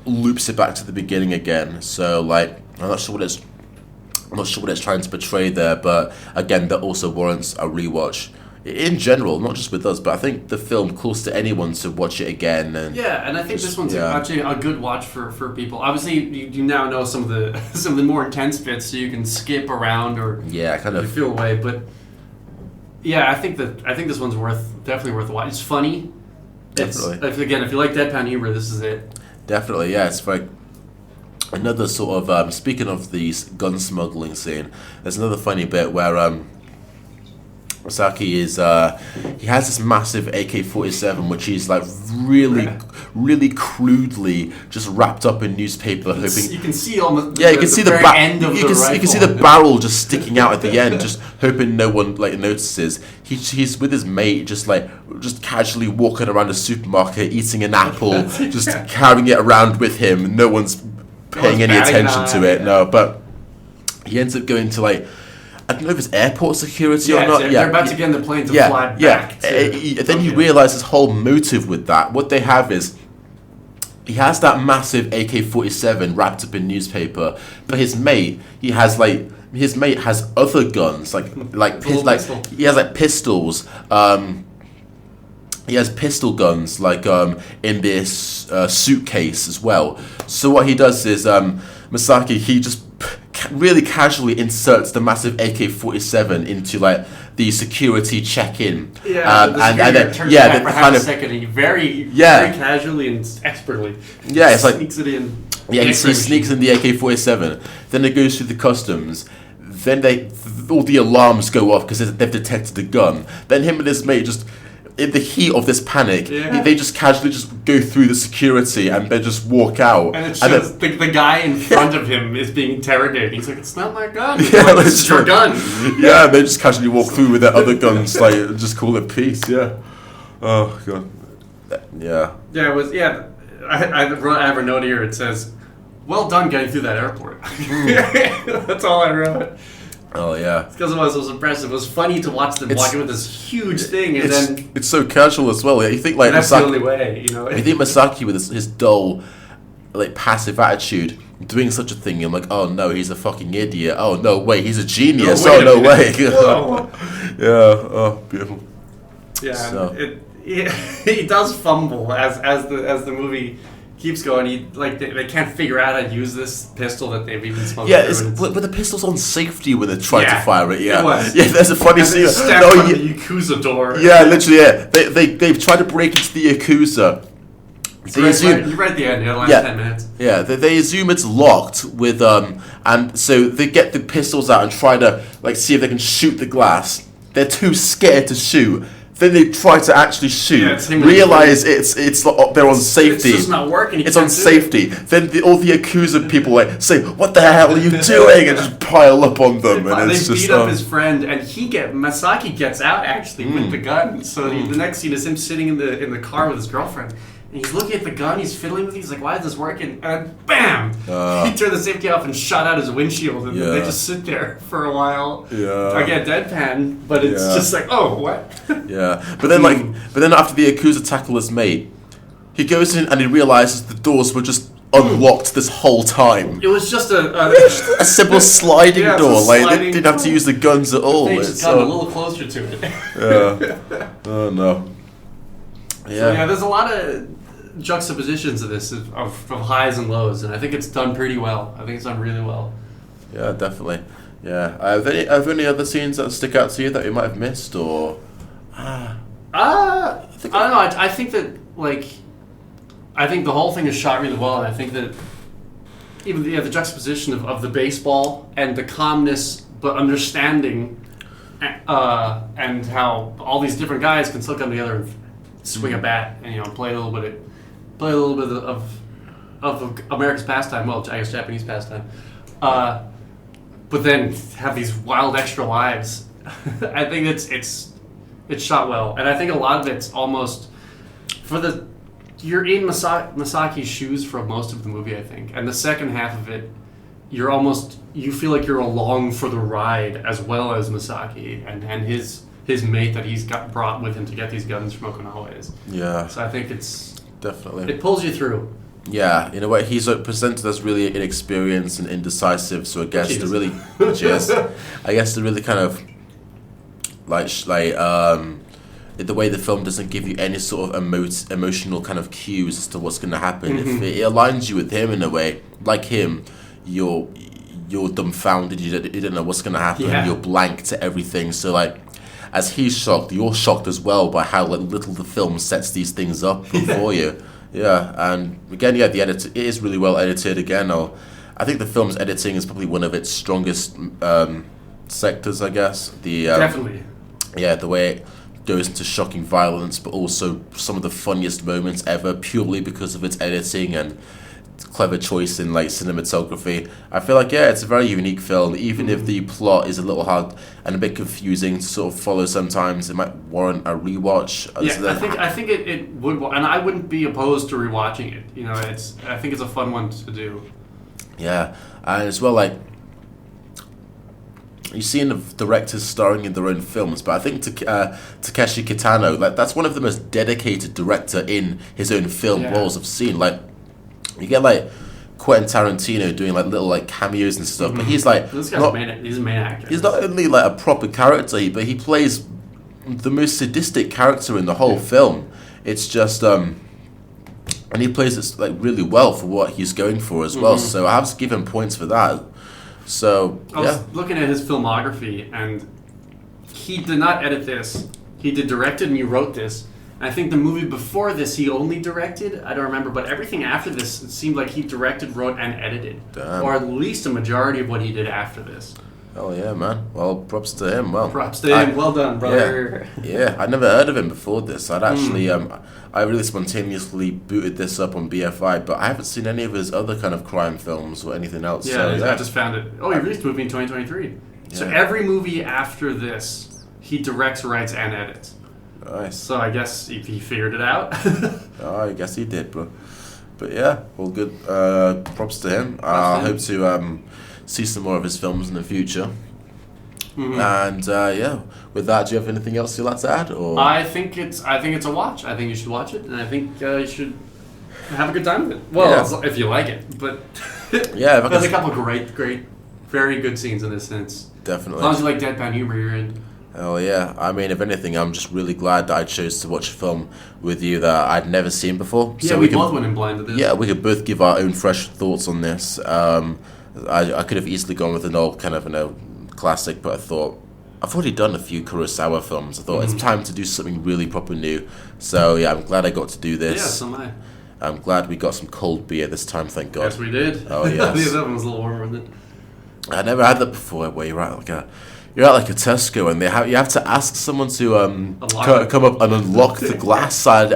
loops it back to the beginning again. So like I'm not sure what it's trying to portray there, but again, that also warrants a rewatch. In general, not just with us, but I think the film calls to anyone to watch it again. And and I think this one's actually a good watch for people. Obviously, you now know some of the more intense bits, so you can skip around or kind of feel away. But I think this one's definitely worth a watch. It's funny. Definitely. If you like deadpan humor, this is it. Definitely, yeah. It's like another sort of speaking of the gun smuggling scene. There's another funny bit where Masaki is he has this massive AK-47 which he's like really crudely just wrapped up in newspaper, hoping you can see almost you can see the end of the rifle. You can see the barrel just sticking out at the end, just hoping no one like notices. He's with his mate, just casually walking around a supermarket, eating an apple, just carrying it around with him. No one's paying any batting attention to it. yeah. No, but he ends up going to like, I don't know if it's airport security or not. They're about to get in the plane to fly back. Then you realise his whole motive with that. What they have is, he has that massive AK-47 wrapped up in newspaper, but his mate has other guns, he has like pistols. He has pistol guns in this suitcase as well. So what he does is Masaki, he just really casually inserts the massive AK-47 into like the security check-in. A second, and he very casually and expertly it's like sneaks it in. Yeah, he sneaks in the AK-47. Then it goes through the customs. Then all the alarms go off because they've detected the gun. Then him and his mate just, in the heat of this panic, they just casually just go through the security and then just walk out. And it shows the guy in front of him is being interrogated. He's like, "It's not my gun." It's your gun. Yeah, they just casually walk through with their other guns, just call it peace. Yeah. Oh god. Yeah. Yeah, it was. Yeah, I have a note here. It says, "Well done getting through that airport." That's all I wrote. Oh yeah, because it was impressive. It was funny to watch them walking with this huge thing, and then it's so casual as well. You think like that's the only way, you know. You think Masaki with his dull, like passive attitude, doing such a thing, you're like, oh no, he's a fucking idiot. Oh no way, he's a genius. No way. Yeah. Oh, beautiful. Yeah, so. He does fumble as the movie keeps going. They can't figure out how to use this pistol that they've even smoked. Yeah, but the pistol's on safety when they try to fire it. Yeah, it was. Yeah, there's a funny scene. The Yakuza door. Yeah, literally. Yeah, they've tried to break into the Yakuza. You're right at the end. The last 10 minutes. Yeah, they assume it's locked with and so they get the pistols out and try to see if they can shoot the glass. They're too scared to shoot. Then they try to actually shoot, realize they're on safety. It's just not working. It's on safety. Then all the Yakuza people say, "What the hell are you doing?" and just pile up on them. They beat up his friend, and Masaki gets out actually with the gun. So the next scene is him sitting in the car with his girlfriend. And he's looking at the gun, he's fiddling with it, he's like, "Why is this working?" And BAM! He turned the safety off and shot out his windshield, and they just sit there for a while. Yeah. Again, deadpan, but it's just like, oh, what? Yeah. But then after the Yakuza tackle his mate, he goes in and he realizes the doors were just unlocked this whole time. It was just a simple sliding door. They didn't have to use the guns at all. They just got a little closer to it. Yeah. Oh no. Yeah. So, there's a lot of juxtapositions of this of highs and lows, and I think it's done pretty well. I think it's done really well. Yeah, definitely. Yeah. Have any other scenes that stick out to you that you might have missed, or? I don't know. I think that I think the whole thing is shot really well, and I think that even the juxtaposition of the baseball and the calmness but understanding, and how all these different guys can still come together and swing a bat and play a little bit of America's pastime. Well, I guess Japanese pastime, but then have these wild extra lives. I think it's shot well, and I think a lot of it's almost you're in Masaki's shoes for most of the movie, I think, and the second half of it, you feel like you're along for the ride as well as Masaki and his mate that he's brought with him to get these guns from Okinawa. Yeah. So I think it's definitely, it pulls you through. Yeah, in a way, he's presented as really inexperienced and indecisive. So I guess the really, kind of the way the film doesn't give you any sort of emotional kind of cues as to what's going to happen. If it aligns you with him in a way, like him, you're dumbfounded. You don't know what's going to happen. Yeah. You're blank to everything. So as he's shocked, you're shocked as well by how little the film sets these things up for you. Yeah, and again, the edit, it is really well edited. Again, I think the film's editing is probably one of its strongest sectors, I guess. Definitely. Yeah, the way it goes into shocking violence, but also some of the funniest moments ever, purely because of its editing and clever choice in cinematography. I feel it's a very unique film. Even if the plot is a little hard and a bit confusing to sort of follow sometimes, it might warrant a rewatch. Yeah, I think it would, and I wouldn't be opposed to rewatching it. I think it's a fun one to do. Yeah, and as well, like, you've seen the directors starring in their own films, but I think Takeshi Kitano, like, that's one of the most dedicated director in his own film Yeah. roles I've seen. Like, you get like Quentin Tarantino doing like little like cameos and stuff, but he's like This guy's not, he's a main actor. he's not only like a proper character, but he plays the most sadistic character in the whole film. It's just and he plays it like really well for what he's going for as well. So I have to give him points for that. So I was looking at his filmography, and he did not edit this. He did directed and he wrote this. And I think the movie before this he only directed. I don't remember, but everything after this it seemed like he directed, wrote, and edited, Damn. or at least a majority of what he did after this. Oh yeah, man. Well, props to him. Well, Props to him. Well done, brother. Yeah, I'd never heard of him before this. I'd actually, I really spontaneously booted this up on BFI, but I haven't seen any of his other kind of crime films or anything else. Yeah, So, I just found it. Oh, he released a movie in 2023. So Yeah. every movie after this, he directs, writes, and edits. Nice. So I guess he figured it out. Oh, I guess he did, bro. But yeah, well, good. Props to him. to I him. hope to see some more of his films in the future. Mhm. And yeah, with that, do you have anything else you'd like to add? Or I think it's a watch. I think you should watch it, and I think you should have a good time with it. Well, Yeah. if you like it, but Yeah, if I there's a can- couple of great, very good scenes in this sense. As definitely. long as you like deadpan humor, you're in. Oh yeah, I mean, if anything, I'm just really glad that I chose to watch a film with you that I'd never seen before. Yeah, we both went in blind to this. Yeah, we could both give our own fresh thoughts on this. I could have easily gone with an old kind of classic, but I thought I've already done a few Kurosawa films. I thought it's time to do something really proper new. So yeah, I'm glad I got to do this. Yeah, so am I. I'm glad we got some cold beer this time. Thank God. Yes, we did. Oh, yes. The other one was a little warmer, wasn't it? I never had that before. Where you're at like a Tesco and you have to ask someone to Unlock it. come up and unlock the glass. I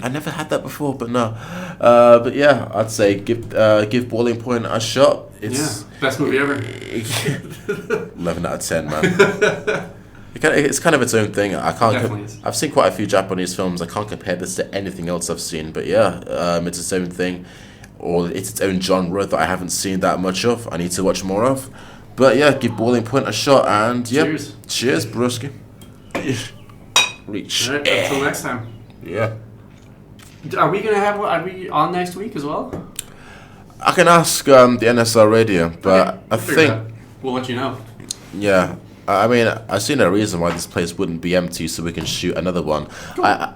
never had that before, but no. But yeah, I'd say give Boiling Point a shot. It's Yeah, best movie ever. 11 out of 10, man. It's kind of its own thing. I can't. Definitely is. I've seen quite a few Japanese films. I can't compare this to anything else I've seen. But yeah, it's its own thing, or it's its own genre that I haven't seen that much of. I need to watch more of. But yeah, give Boiling Point a shot, and yeah, cheers, broski. Reach. All right, until next time. Yeah. Are we on next week as well? I can ask the NSR radio, but Okay, I we'll figure it think out. We'll let you know. yeah. I mean, I see no reason why this place wouldn't be empty, so we can shoot another one. I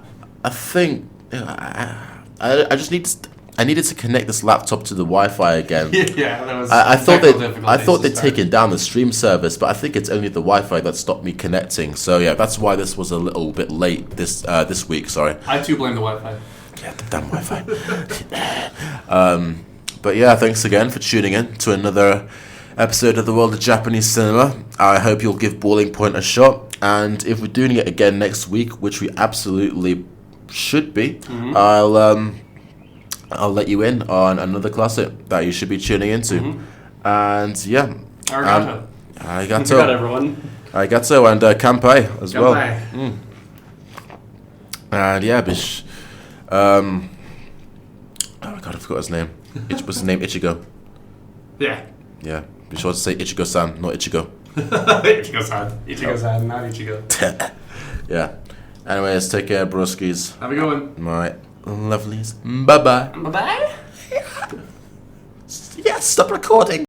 think I just I needed to connect this laptop to the Wi-Fi again. Yeah, that was. I thought technical I thought difficulties they'd to start. taken down the stream service, but I think it's only the Wi-Fi that stopped me connecting. So yeah, that's why this was a little bit late this week. Sorry. I too blame the Wi-Fi. Yeah, the damn Wi-Fi. But yeah, thanks again for tuning in to another episode of The World of Japanese Cinema. I hope you'll give Boiling Point a shot, and if we're doing it again next week, which we absolutely should be, I'll let you in on another classic that you should be tuning into. And yeah, Arigato. arigato, Got everyone. arigato, and kampai as well. Goodbye. And yeah, bish. Oh my god, I forgot his name. What's his name? Ichigo. Yeah. Yeah, be sure to say Ichigo-san, not Ichigo. Ichigo-san. Ichigo-san, not Ichigo. Yeah. Anyways, take care, broskies. Have a good one. My lovelies. Bye bye. Bye-bye. Yes, stop recording.